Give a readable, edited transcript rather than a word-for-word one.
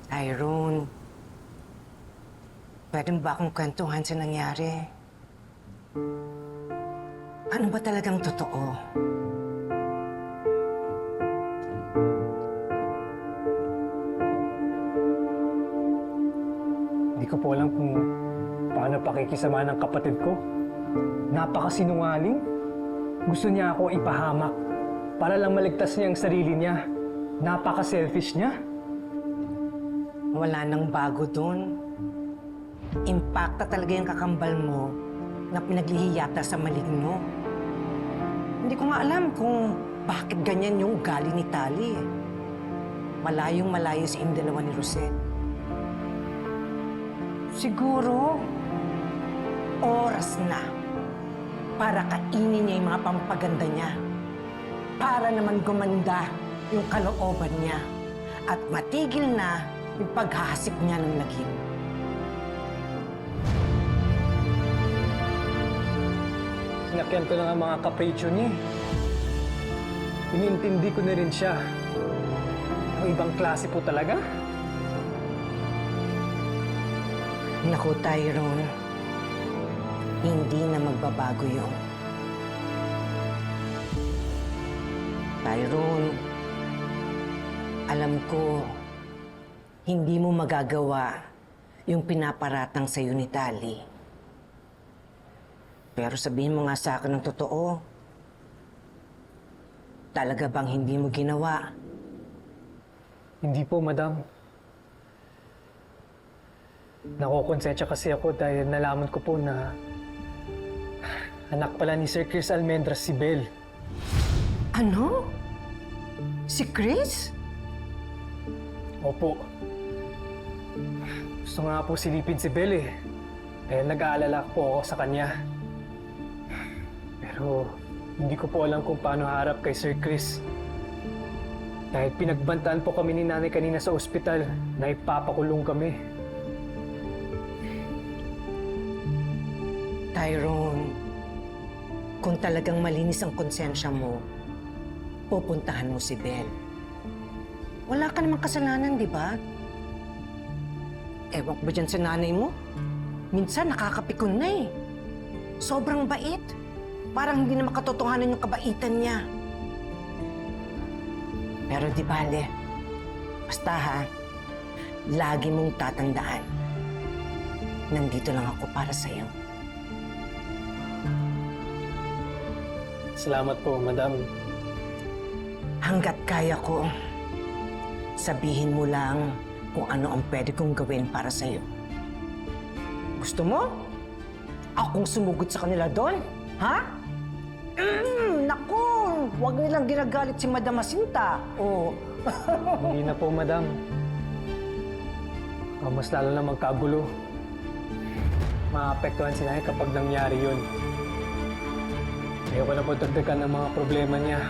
Tyrone, pwede mo ba akong kwentuhan sa nangyari? Ano ba talagang totoo? Hindi ko po alam kung paano pakikisama ng kapatid ko. Napakasinungaling. Gusto niya ako ipahamak para lang maligtas niya ang sarili niya. Napaka-selfish niya. Wala nang bago doon. Impacta talaga yung kakambal mo na pinaglihiyata sa maligno. Hindi ko nga alam kung bakit ganyan yung ugali ni Tali. Malayong malayo sa inyong dalawa ni Rosel. Siguro, oras na para kainin niya yung mga pampaganda niya. Para naman gumanda yung kalooban niya at matigil na yung paghahasik niya ng lagim. Sinakyan ko lang ang mga kapritsyo niya. Inintindi ko na rin siya. Ang ibang klase po talaga. Naku, Tyrone. Hindi na magbabago yun. Tyrone, alam ko, hindi mo magagawa yung pinaparatang sa'yo ni Tali. Pero sabihin mo nga sa akin ng totoo. Talaga bang hindi mo ginawa? Hindi po, madam. Nakokonsensya kasi ako dahil nalaman ko po na anak pala ni Sir Chris Almendras si Belle. Ano? Si Chris? Opo. Gusto nga po silipin si Belle eh. Dahil nag-aalala po ako sa kanya. Pero hindi ko po alam kung paano harap kay Sir Chris. Dahil pinagbantaan po kami ni nanay kanina sa ospital na ipapakulong kami. Tyrone, kung talagang malinis ang konsensya mo, pupuntahan mo si Belle. Wala ka namang kasalanan, di ba? Ewan ko ba dyan sa nanay mo? Minsan nakakapikon na eh. Sobrang bait. Parang hindi na makatotohanan yung kabaitan niya. Pero di bale, basta ha, lagi mong tatandaan, nandito lang ako para sa'yo. Salamat po, madam. Hanggat kaya ko, sabihin mo lang kung ano ang pwede kong gawin para sa'yo. Gusto mo? Akong sumugod sa kanila doon? Ha? Naku! Huwag nilang ginagalit si Madam Jacinta. Oh. Hindi na po, madam. Mas lalo na magkagulo. Maapektuhan si nanay kapag nangyari yun. Ayoko na po dagdagan ang mga problema niya.